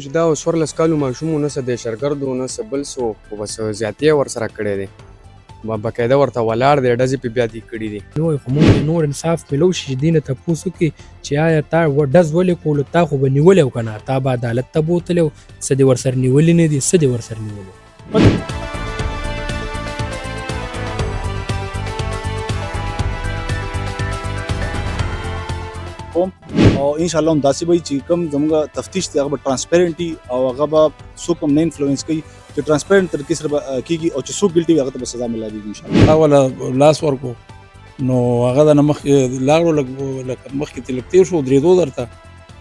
چې دا اوس 14 کالو ماشوم ونه څه دهشتګردو نه څه بل څه خو بس زیاتې یې ورسره کړی دی باقاعده ورته ولاړ دی ډزې پې بیا دې کړي دي نو خو موږ نور انصاف میلو شي چې دې نه تپوس وکړي چې آیا تا ډز ولې کولو تا خو به نیولی و که نه تا به عدالت ته بوتلی و څه دې ورسره نیولي نه دي څه دې ورسره نیولي او ان شاء الله هم داسې به چې کوم زموږ تفتیش دی هغه به ټرانسپیرنټي او هغه به څوک هم نه انفلوئنس کوي چې ټرانسپیرنټ طریقې سره به کېږي او چې څوک ګلټي وي هغه ته به سزا ملاویږي ان شاء الله. اوله لاس ورکو نو هغه د مخ لاړو لکه مخکې تلک تیر شو درېدو درته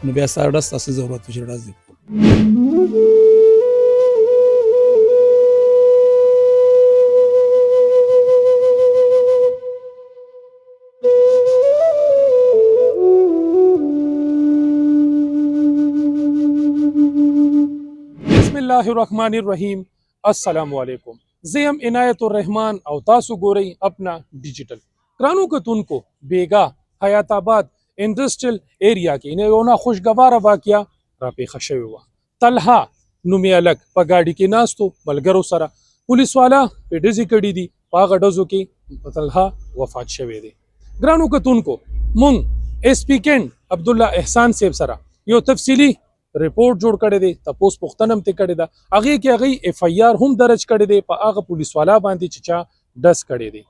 نو بیا ستا ډز ته څه ضرورت و چې ډز دې کړو. بسم الله الرحمن الرحیم. السلام علیکم. زیم عنایت الرحمن او تاسو ګورئ اپنا ډیجیټل. ګرانو کتونکو بیګا حیات آباد انډسټریل ایریا کې یو نه خوشګواره واقعه راپېښه شوې وه. طلحه نومې هلک په ګاډي کې ناستو ملګرو سره پولیس والا پې ډزې کړي دي په هغه ډزو کې طلحه وفات شوی دی. ګرانو کتونکو مونږ ایس پی کینډ عبدالله احسان صاحب سره یو تفصیلي رپورټ جوړ کړی دی تپوس پوښتنه هم ترې کړې ده هغې کې هغوی اف آی آر هم درج کړی دی په هغه پولیس والا باندې چې چا ډز کړی دی.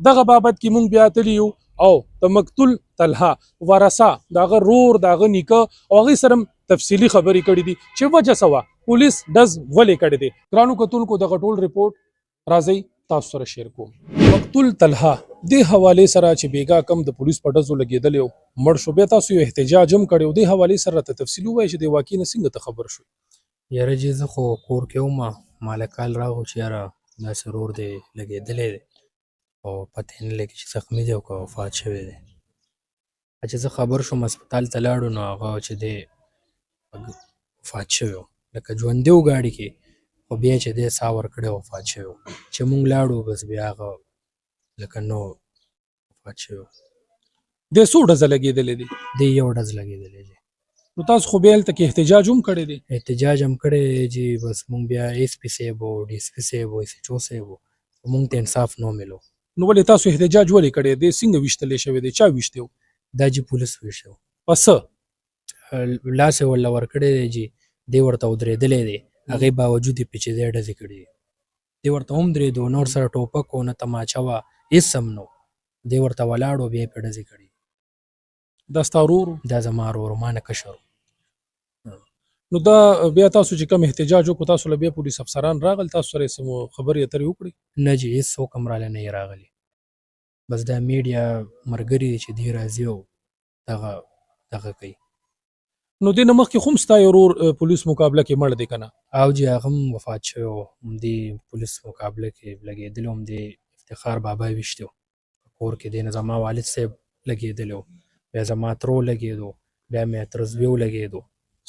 دغه بابت کې مونږ بیا تللي یو او د مقتول طلحه ورثه د هغه رور د هغه نیکه او هغوی سره هم تفصیلي خبرې کړي دي چې وجه څه وه پولیس ډز ولې کړی دی. ګرانو کتونکو دغه ټول رپورټ راځئ تاسو سره شیر کوم. مقتول طلحه دې حوالې سره چې بیګا کم د پولیس په ډزو لګېدلی و مړ شو بیا تاسو یو احتجاج هم کړی و دې حوالې سره راته تفصیل ووایئ چې دې واقعې نه څنګه ته خبر شوې؟ یاره جی زه خو کور کې وم ما له کال راغو چې یاره داسې رور دی لګېدلی دی او پته یې نه لګي چې زخمي دی او که وفات شوی دی. چې زه خبر شوم هسپتال ته لاړو نو هغه چې دی وفات شوی و لکه ژوندی و ګاډي کې خو بیا چې دی ساه ورکړې وفات شوی و چې مونږ لاړو بس بیا هغه لکه نو وفات شوی و. دې څو ډزه لګېدلی دی؟ دی یو ډز لګېدلی دی. نو تاسو خو بیا هلته کې احتجاج هم کړی دی؟ احتجاج هم کړی جی بس مونږ بیا ایس پي صاحب و ډي اس پي صاحب و ایس ایچ او صاحب و مونږ ته انصاف نه میلو. نو ولې تاسو احتجاج ولې کړی دی؟ څنګه ویشتلی شوی دی؟ چا ویشتی و؟ دا جی پولیس ویشتی و. په څه؟ لاس یې ورله ورکړی دی جی دی ورته ودرېدلی دی هغې باوجود یې پې چې دی ډزې کړي دي دی ورته هم درېدو نه ورسره ټوپک و نه تماچه وه هېڅ هم نه و دی ورته ولاړ و بیا یې پې ډزې کړي. دا ستا ورور و؟ دا زما ورور ما نه کشر و. نو دا بیا تاسو چې کوم احتجاج وکړو تاسو له بیا پولیس افسران راغل تاسو سره یې څه خبرې اترې وکړې؟ نه جی هېڅ څوک هم راله نه یې راغلي بس دا میډیا ملګري دي چې دی راځي او دغه کوي. نو دې نه مخکې خو هم ستا یو ورور پولیس مقابله کې مړ دی که نه؟ او جی هغه هم وفات شوی و همدې پولیس مقابله کې لګېدلی و همدې افتخار بابا ویشتی و په کور کې دی نه زما والد صاحب لګېدلی و بیا زما ترو لګېدو بیا مې ترزوی ولګېدو.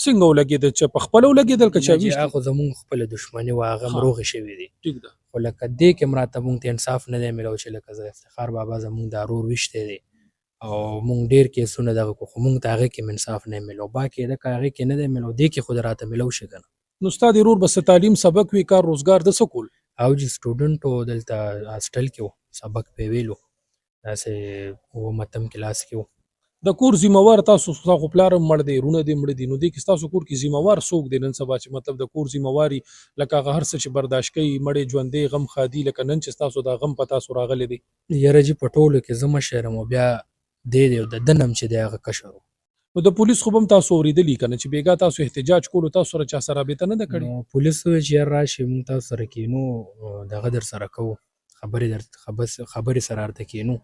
څنګه ولګېدل چې په خپله ولګېدل که چا ویشتي؟ هغه خو زمونږ خپله دښمني وه هغه هم روغې شوي دي ټیک ده. خو لکه دې کې هم راته مونږ ته انصاف نه دی میلو چې لکه زه افتخار بابا زمونږ دا رور ویشتی دی او مونږ ډېر کیسونه دغه کړو خو مونږ ته هغې کې هم انصاف نه میلو باقي ده که هغې کې نه دی میلو دې کې خو د راته میلو شي که نه. نو ستا د ورور به څه تعلیم سبق وي کار روزګار د څه کول؟ او جی سټوډنټ و دلته هاسټل کې و سبق پې ویلو داسې اووم اتم کلاس کې و. د کور ذمہوار تاسو ستا خو پلار هم مړ دی رونه دې مړه دي نو دې کې ستاسو کور کې ذمہوار څوک دی نن سبا چې مطلب د کور ذمہواري لکه هغه هر څه چې برداشت کوي مړې ژوندی غم ښادي لکه نن چې ستاسو دا غم په تاسو راغلی دی؟ یاره جي په ټولو کې زه مشر یم او بیا دی د ده نه هم چې دی هغه کشر و. نو د پولیس خو به هم تاسو اورېدلي که نه چې بیګا تاسو احتجاج کولو تاسو سره چا سره رابطه نه ده کړې؟ نو پولیس وویل چې یار راشي مونږ تاسو سره کینو دغه در سره کوو خبرې سره درته کینو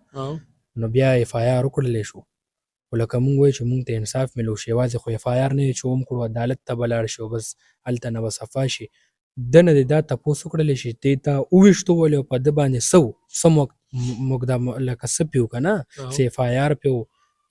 نو بیا اف آی آر وکړلی شو خو لکه مونږ وایو چې مونږ ته انصاف میلو شي یوازې خو اف آی آر نه وي چې وکړو عدالت ته به لاړ شي او بس هلته نه به صفا شي ده نه دې دا تپوس وکړلی شي دې ته وویشتو ولې او په ده باندې څه و څه موږ دا لکه څه پې و که نه څه اف آی آر پې و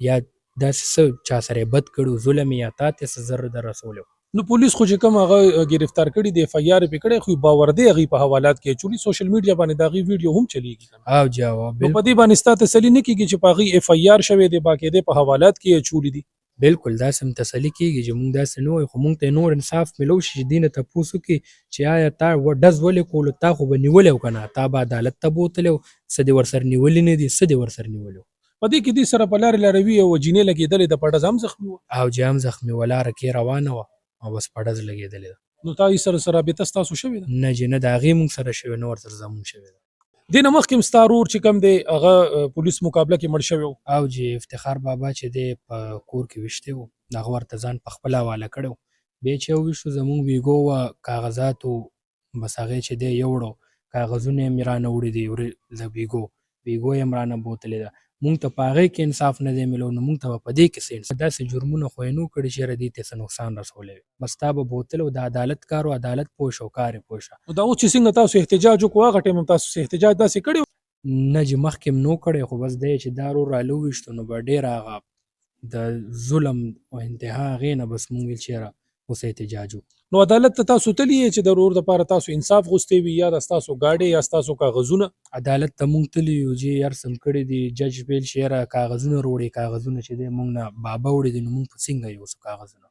یا داسې څه چا سره یې بد کړي ظلم یا تا ته څه ضرر در رسولی و. نو پولیس خو چې کوم هغه گرفتار کړي د اف آی آر پې کړی خو باور دی هغوی په حوالات کې اچولي سوشل میډیا باندې د هغوی ویډیو هم چلیږي که نه؟ او جواب نو په دې باندې ستا تسلي نه کېږي چې په هغوی اف آی آر شوی دی باقاعده په حوالات کې اچولي دي؟ بالکل داسې هم تسلي کېږي چې مونږ داسې نه وایو، خو مونږ ته نور انصاف میلو شي چې دې نه تپوس وکړي چې آیا تا ډز ولې کولو، تا خو به نیولی و که نه، تا به عدالت ته بوتلی و، څه دې ورسره نیولي نه دي، څه دې ورسره نیولي و. په دې کې دې سره په لارې لاروي او جینۍ لګېدلې ده، په ډز هم زخمي وه. او چې هم زخمي و، لاره کې روانه وه او بس په ډز لګېدلې ده. نو تا یې سره رابطه ستاسو شوې ده؟ نه چې نه د هغې مونږ سره شوې، نه ورسره زمونږ شوې ده. دې نه مخکې هم ستا ورور چې کوم دی هغه پولیس مقابله کې مړ شوی و. او چې افتخار بابا چې دی په کور کې ویشتی و، هغه ورته ځان په خپله حواله کړی و. بیا چې وویشتو زمونږ ویګو وه، کاغذاتو بس هغې چې دی یوړو، کاغذونه یې مې رانه وړي دي د ویګو یې هم رانه بوتلې ده. مونږ ته په هغې کې انصاف نه دی میلو، نو مونږ ته به په دې کې څه انصاف. داسې جرمونه خو یې نه کړي چې یاره دې ته څه نقصان رسولی وي. بس تا به بوتلی و، د عدالت کار و، عدالت پوه شه او کار یې پوه شه. نو دا اوس چې څنګه تاسو احتجاج وکړو هغه ټایم هم تاسو احتجاج داسې کړی و؟ نه چې مخکې م نو کړی، خو بس دی چې دا ورور راله وویشتو نو به ډېر هغه د ظلم او انتها هغې نه بس مونږ ویل چې یاره اوس احتجاج وکړو. نو عدالت ته تاسو تللی یې چې د ورور دپاره تاسو انصاف غوښتی وي، یا د ستاسو ګاډۍ یا ستاسو کاغذونه؟ عدالت ته مونږ تللي یو چې هر څه م کړي دي. جج ویل چې یاره کاغذونه راوړئ، کاغذونه چې دی مونږ نه بابا وړي دي، نو مونږ په څنګه یوسو کاغذونه؟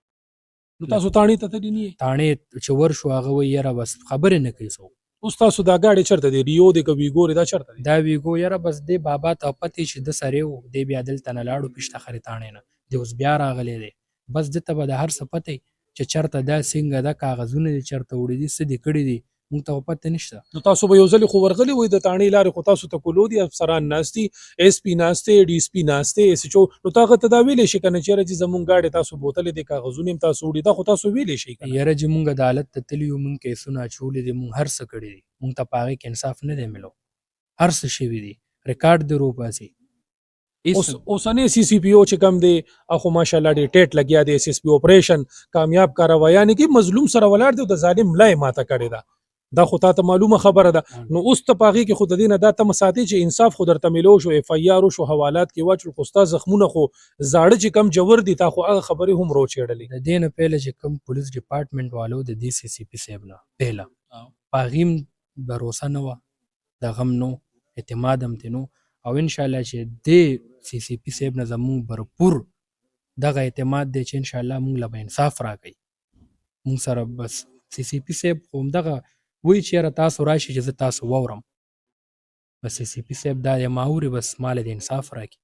نو تاسو تاڼې ته تللي نه یې؟ تاڼې چې ورشو هغه وایي یاره بس خبرې نه کوي څوک. اوس تاسو دا ګاډۍ چېرته دی؟ ریو دی که ویګو دی؟ دا چېرته دی؟ دا ویګو یاره بس دی بابا ته پتې چې ده سره و، دی بیا دلته نه لاړو پېشتخرې تاڼې نه، دی اوس بیا راغلی دی. بس ده ته به د هر څه پته چې چېرته دا څنګه ده، کاغذونه دې چېرته وړي دي، څه دې کړي دي، مونږ ته خو پته نشته. نو تاسو به یو ځلې خو ورغلي وئ د تاڼې لارې خو تاسو ته کولو دي، افسران ناست دي، ایس پي ناست دی، ډي اس پي ناست دی، ایس ایچ او. نو ته هغه ته دا ویلی شي که نه چې یاره چې زمونږ ګاډۍ تاسو بوتلې دي، کاغذونه هم تاسو وړي، دا خو تاسو ویلی شئ که نه؟ یاره چې مونږ عدالت ته تللي یو، مونږ کیسونه اچولي دي، مونږ هر څه کړي دي، مونږ ته په هغې کې انصاف نه دی میلو. هر څه شوي دي، ریکارډ دې روباسي. اوسنی سی سی پی او چې کوم دی اخو ماشاءالله ډېر ټیټ لګیا دی، ایس ایس پی اپریشن کامیاب کاروه، یعنې کې مظلوم سره ولاړ دی او د ظالم ملا یې ماته کړې ده. دا خو تا ته معلومه خبره ده. نو اوس ته په هغې کې خو د دې نه دا تمه ساتې چې انصاف خو درته میلو شو، اف آی آر وشو، حوالات کې واچول، خو ستا زخمونه خو زاړه چې کم جور دي، تا خو هغه خبرې هم روچېړلې. د دې نه پهله چې کوم پولیس ډپارټمنټ والو د دې سی سی پي صاحب نه پهله په هغې هم بروسه نه وه، دغه هم نو اعتماد هم ترې نو، او انشاءالله چې دې سی سی پي صاحب نه زمونږ برپور دغه اعتماد دی چې انشاءالله مونږ له به انصاف راکوي. مونږ سره بس سی سی پي صاحب خو همدغه وایي چې یاره تاسو راشئ چې زه تاسو واورم، بس سی سی پي صاحب دا دی ما اوري، بس ما له دې انصاف راکړي.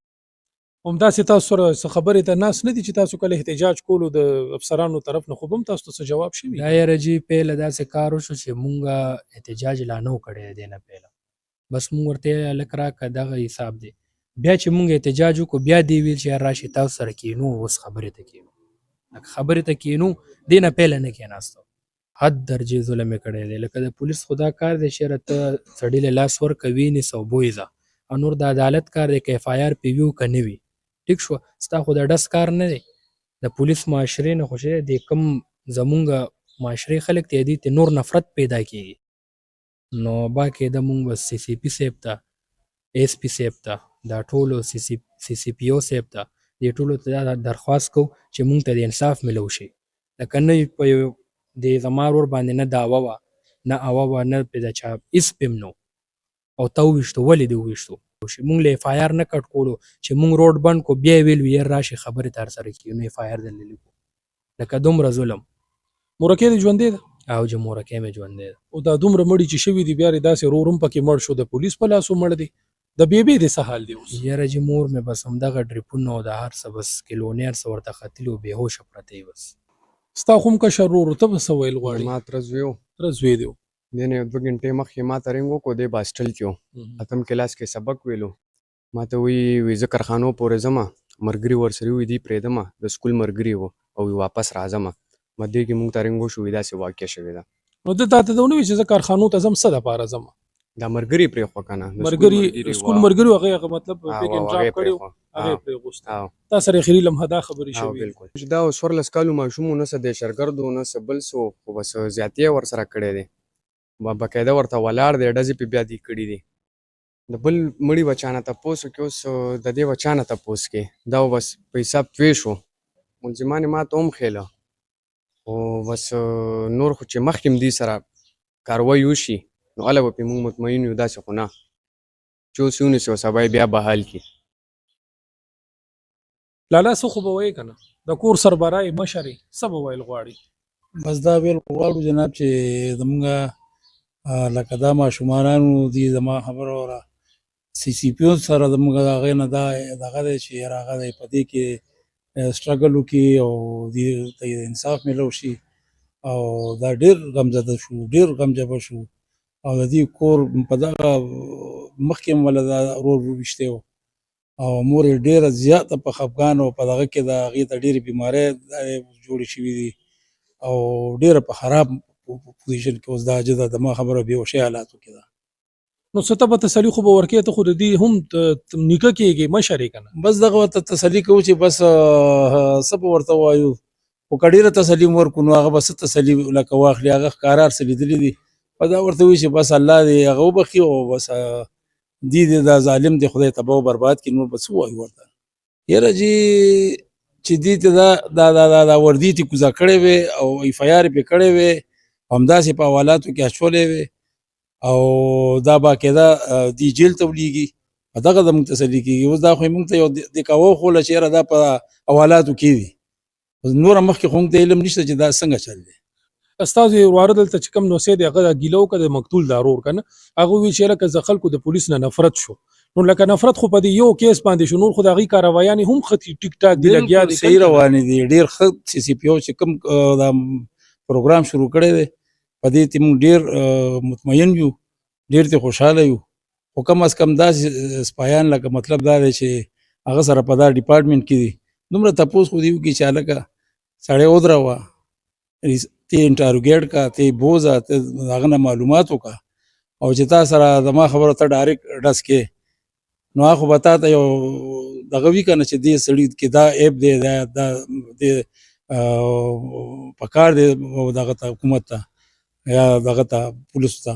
همداسې تاسو سره څه خبرې ته ناست نه دي چې تاسو کله احتجاج کولو د افسرانو طرف نه، خو به هم تاسو ته څه جواب شوي؟ دا یاره جي پهله داسې کار وشو چې مونږ احتجاج لا نه و کړی د دې نه پهله، بس مونږ ورته هلک راکړه دغه حساب دی. بیا چې مونږ احتجاج وکړو، بیا دې ویل چې یار راشئ تاسو سره کینو، اوس خبرې ته کینو. لکه خبرې ته کینو، دې نه پهله نه کېناستو. حد درجې ظلم یې کړی دی. لکه د پولیس خو دا کار دی چې یاره ته سړي له لاس ورکه وینې او بویځه، او نور د عدالت کار دی که اف آی آر پې وي او که نه وي. ټیک شوه، ستا خو د ډس کار نه دی. د پولیس معاشرې نه خو چې دی کوم زمونږ معاشرې خلک دی، دې ته نور نفرت پیدا کېږي. نو باقي د مونږ بس سی سی پي صاحب ته، ایس پي صاحب ته، دا ټولو سی سی پي او صاحب ته، دې ټولو ته دا درخواست کوو چې مونږ ته د انصاف میلو شي. لکه نه په یو د زما ورور باندې نه دعوه وه، نه اوه وه، نه پې د چا هېڅ پې هم نه، او ته وویشتو، ولې دې وویشتو؟ مونږ له اف آی آر نه کټ کولو چې مونږ روډ بند کو، بیا یې ویل یار راشي خبرې ته سره کېږو، نو اف آی آر درله لیکو. لکه دومره ظلم. مورکۍ دې ژوندی ده؟ او چې مورکۍ مې ژوندی ده. او دا دومره مړي چې شوي دي، بیا یې داسې ورور هم پکې مړ شو، د پولیس په لاسو مړ دی. د بیبي دې څه حال دی اوس؟ یاره چې مور مې بس همدغه ډریپونه او د هر څه بس کیلونیر څه ورته ختلي او بېهوشه پرته یې بس. ستا خو هم کشر ورور و، ته به څه ویل غواړې؟ ما تره زوی و، تره زوی دی و. دې نه 2 غنټې مخکې ما ته رنګ وکړو، دی به هاسټل کې و، اتم کلاس کې سبق ویلو. ما ته وایي زه کارخانو پورې ځمه، ملګري ورسره وي، دی پرېږدمه، د سکول ملګري وو، او واپس راځمه. دې کې مونږ ته رنګ وشو، داسې واقع شوې ده. نو ده تا ته ونه وایي چې زه کارخانو ته ځم، څه دپاره ځمه؟ دا ملګري پرېښوه که نه، ملګري سکول ملګري و، هغې مطلب پیک اینډ ډراپ کړی و، هغې پرېغوسته. تا سره اخري لمحه دا خبرې شوي؟ بالکل. دا 14 کالو ماشوم و، نه څه دهشتګرد و، نه څه بل څه و، خو بس زیاتې یې ورسره کړی دی. باقاعده ورته ولاړ دی، ډزې پې بیا دې کړي دي. د بل مړي به چا نه تپوس وکړي، اوس د دې به چا نه تپوس کوي. دا بس په حساب توی شو، ملزمان یې ما ته هم ښېله، خو بس نور خو چې مخکې هم دې سره کاروایي وشي، نو هله به پرې مونږ مطمئن یو، داسې خو نه چې اوس یې ونیسي او سبا یې بیا بحال کړي. لالا څه خو به وایې که نه؟ د کور سربرای مشري څه به ویل غواړي؟ بس دا ویل غواړو جناب چې زمونږ لکه دا ماشومانانو دي زما خبره وره سی سی پی او سره زمونږ د هغې نه دا دغه دی چې یاره هغه دی په دې کې سټرګل وکړي او دې ته انصاف میلو شي او دا ډېر غمزده شو ډېر غمجبه شو او د دې کور په دغه مخکې هم وله دا ورور وویشتی و او مور یې ډېره زیاته په خفګان او په دغه کې د هغې ته ډېرې بیمارۍ جوړې شوي دي او ډېره په خراب پوزیشن کې اوس دا عاجزه د ما خبره بېهوشۍ حالاتو کې ده. نو څه ته به تسلي خو به ورکې، ته خو د دې هم نیکه کېږې مشر یې که نه؟ بس دغه ورته تسلي کوو چې بس څه به ورته ووایو خو که ډېره تسلي م ورکړو نو هغه به څه تسلي لکه واخلي هغه ښکاره هر څه لیدلي دي په دا ورته وایي چې بس الله دې هغه وبخي او بس دې دا ظالم دی خدای تباه و برباد کړي نور به څه ووایو ورته. یاره جي چې دې ته دا وردي تې کوزه کړې وې او ایف آی آر یې پرې کړې وې همداسې په حوالاتو کې اچولې وې او دا باقاعده دې جیل ته ولیږي په دغه زموږ تسلي کېږي. اوس دا خو یې مونږ ته یو دکاوه وښوله چې یاره دا په حوالاتو کې دي نوره مخکې خو مونږ ته علم نشته چې دا څنګه چل دی. ستاسو وراره دلته چې کوم نوسې دی هغه ګیله وکړه د مقتول د ورور که نه، هغه وویل چې لکه د خلکو د پولیس نه نفرت شو. نو لکه نفرت خو په دې یو کیس باندې شو، نور خو د هغې کاروایانې هم ښه ټیک ټاک دي لګیا دي. صحیح روانې دي ډېر ښه سی سی پی او چې کوم دا پروګرام شروع کړی دی په دې ته مونږ ډېر مطمئن یو ډېر ترې خوشحاله یو خو کم از کم داسې سپایان لکه مطلب دا دی چې هغه سره په دا ډپارټمنټ کې دي دومره تپوس خو دې وکړي چې هلکه سړی ودروه ته انټاروګیټ کا ته بوزه ته هغه نه معلومات وکړه او چې تا سره زما خبره ته ډایرکټ ډس کې نو هغه خو به تا ته یو دغه وي که نه چې دې سړي کې دا ایپ دی دا پکار دی دغه ته حکومت ته یا دغه ته پولیسو ته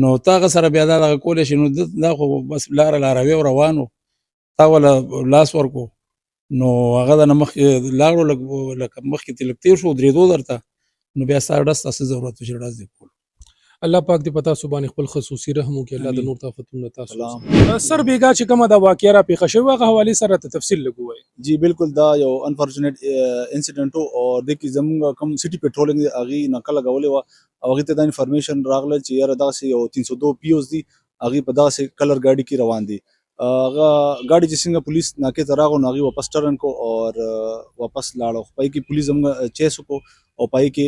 نو تا هغه سره بیا دا دغه کولی شي نو دا خو بس لاره لاروي او روانو تا وله لاس ورکو نو هغه د نه مخکې لاړو لکه مخکې ترې لږ تېر شو درېدو درته نو بیا ستا ډز ته څه ضرورت و چې ډز دې کولو. الله پاک دې په تاسو باندې خپل خصوصي رحم وکړي، الله د امین. نور طاقتونه تاسو سلام. سر بیګا چې کومه دا واقعه را پیښه شوې هغه حوالې سره ته تفصیل لږ ووایئ. جی بالکل دا یو انفارچونیټ انسیډنټ او د کې زموږ کوم سټي پټرولینګ هغه نقل غولې و او هغه ته دا انفارمیشن راغله چې یاره داسې یو 302 پی اوس دي هغه په داسې کلر گاډي کې روان دي هغه گاډي چې څنګه پولیس ناکې ته راغو نو هغه واپس ټرن کو اور واپس لاړو پای کې پولیس زموږ چیس کو او پای کې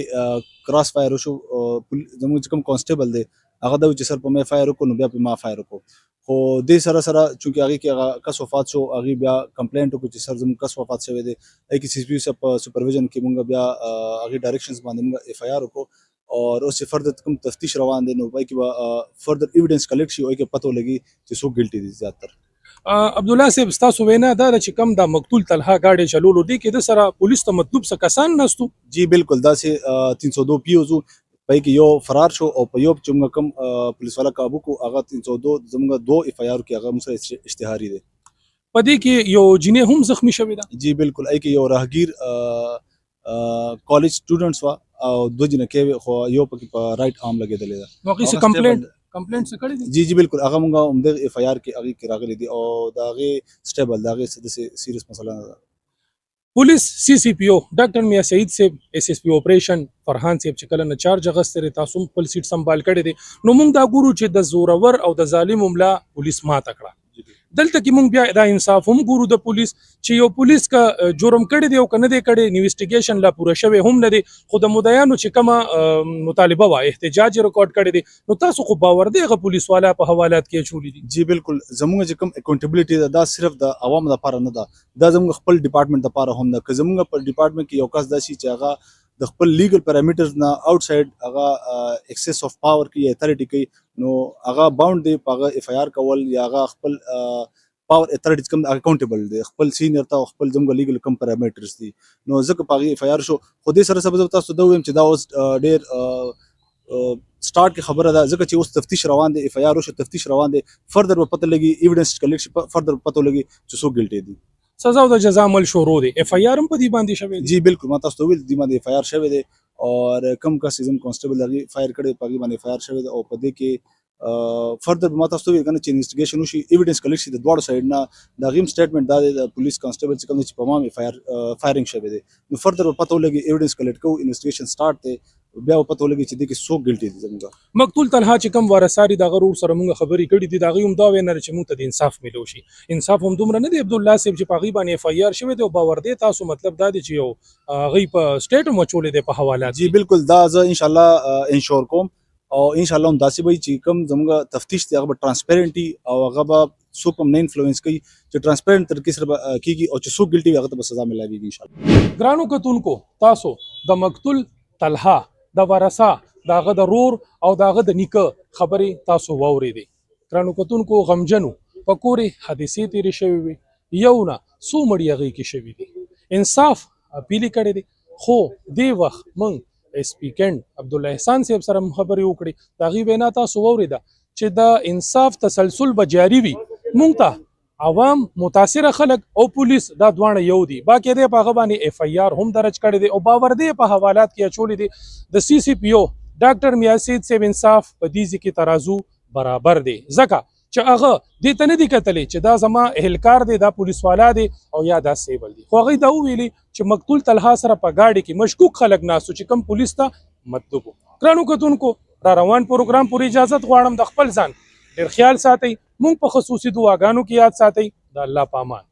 کراس فایر وشو زموږ کوم کانسټیبل دی هغه دا چې سر په مې فایر وکړو نو بیا په ما فایر وکړو خو دې سره چونکې هغې کې هغه کس وفات شو هغې بیا کمپلینټ وکړو چې سر زموږ کس وفات شوی دی هغې کې سی پي یو په سپرویژن کې مونږ بیا هغې ډایرکشنز باندې مونږ اف آی آر وکړو اور اوس چې فردر کوم تفتیش روان دی نو هغې کې به فردر ایویډنس کلیکټ شي هغې کې پته ولګي چې څوک ګلټي دي زیاتر. عبدالله صاحب ستاسو وینا دا ده چې کوم دا مقتول طلحه گاډي چلولو دي کې د سره پولیس ته مطلوب څه کسان نستو؟ جی بالکل داسې 302 پی اوزو پای کې یو فرار شو او په یو چې موږ کوم پولیس والا کابو کو هغه 302 زموږ 2 اف آی آر کې هغه موږ اشتهاري دی په دې کې یو جینې هم زخمی شوې ده. جی بالکل ای کې یو راهګیر کالج سټوډنټس وا او دو جنہ کې خو یو په رائټ آرم لګیدلې ده واقعي څه کمپلینټ څه کړی دي؟ جی جی بالکل هغه موږ هم د اف آی آر کې هغه کې راغلي دي او دا هغه سټیبل دا هغه سیریس مسله نه ده. پولیس سی سی پی او ډاکټر میا سعید صاحب ایس ایس پی اپریشن فرحان صاحب چې کله نه چارج اغستره تاسو خپل سیټ سمبال کړی دي نو موږ دا ګورو چې د زورور او د ظالم مملا پولیس ماته کړه دلته کې موږ بیا دا انصاف هم ګورو د پولیس چې یو پولیس کا جرم کړی دی او کنه دی کړی انویسټیګیشن لا پوره شوی هم نه دی خو د مدعیانو چې کومه مطالبه وا احتجاج ریکارډ کړی دی نو تاسو خو باور دی غو پولیس والا په حوالات کې چولې دي. جی بالکل زموږ چې کوم اکاونټیبিলিټي دا صرف د عوام لپاره نه ده دا زموږ خپل ډپارټمنټ لپاره هم نه که زموږ په ډپارټمنټ کې یو کس داسي چې هغه د خپل لیګل پیرامیټرز نه آوټساید هغه ایکسس اف پاور کې اتھارټي کوي نو هغه باوند دی هغه اف آی آر کول یا هغه خپل پاور اتھارټیز کوم اکاونټیبل دی خپل سینیئر ته خپل زموږ لیګل کوم پیرامیټرز دي نو ځکه هغه اف آی آر شو خو دې سره سبب تاسو دا ویم چې دا اوس ډېر سٹارټ کې خبره ده ځکه چې اوس تفتیش روان دی اف آی آر شو تفتیش روان دی فردر په پته لګي ایویډنس کلیکټ فردر پته لګي چې څوک ګلټي دي. سزا او د جزا عمل شروع دی اف آی آر هم په دې باندې شوی دی. جی بالکل ما تاسو ته ویل دي باندې اف آی آر شوی دی اور کم کا سیزن کانسټیبل لري فایر کړي پاګي باندې فایر شوی دی او په دې کې فردر به ما تاسو ته ویل کنه چې انویسټیګیشن وشي ایویډنس کلیکټ شي د دواړو سایډ نه د غیم سټیټمنټ دا د پولیس کانسټیبل چې کوم چې په ما فایرینګ شوی دی نو فردر به پته ولګي ایویډنس کلیکټ کوو انویسټیګیشن سٹارټ دی بیا به پته ولګي چې د کې څوک ګلټي دي زموږ مقتول طلحه چې کوم وارثاري د غرور سره مونږ خبرې کړې دي دا غي هم دا وینر چې مونږ ته د انصاف ملو شي انصاف هم دومره نه دی عبد الله صاحب چې په غي باندې اف ای آر شوی دی او باور دی تاسو مطلب دا دی چې یو غي په سټیټ مچولې دی په حوالات جی بالکل دا زه ان شاء الله انشور کوم او ان شاء الله هم داسې وي چې کوم زموږ تفتیش دی هغه به ټرانسپیرنټي او هغه به څوک هم نه انفلوئنس کوي چې ټرانسپیرنټ طریقې سره کیږي او چې څوک ګلټي وي هغه ته به سزا ملاويږي ان شاء الله. ګرانو کتونکو تاسو د مقتول طلحه د ورثه داغه د رور او داغه د نیکه خبرې تاسو واورېدې. ګرانو کتونکو غمجنو پکورې حادثې تیرې شوې وي یو نه څو مړي هغې کې شوي دي انصاف اپیل کړی دی خو دې وخت موږ اس ویکند عبدالله احسان صاحب سره خبرې وکړې د هغې وینا تاسو واورېده چې د انصاف تسلسل به جاري وي موږ ته عوام متاثره خلک او پولیس دا دواړه یو دي باقي دی په هغه باندې اف ای آر هم درج کړی دی او باور دی په حوالات کې اچولې دي د سی سی پی او ډاکټر میاسید صاحب انصاف په دې کې ترازو برابر دی ځکه چې هغه دې ته نه دي کتلې چې دا زما اهلکار دی دا پولیس والا دی او یا دا سیبل دی خو هغوی دا وویلي چې مقتول طلحه سره په ګاډي کې مشکوک خلک ناستو چې کوم پولیس ته مطلوب وو. ګرانو کتونکو را روان پروګرام پورې اجازت غواړم د خپل ځان ډېر خیال ساتئ مونږ په خصوصي دعاګانو کې یاد ساتئ د الله په امان.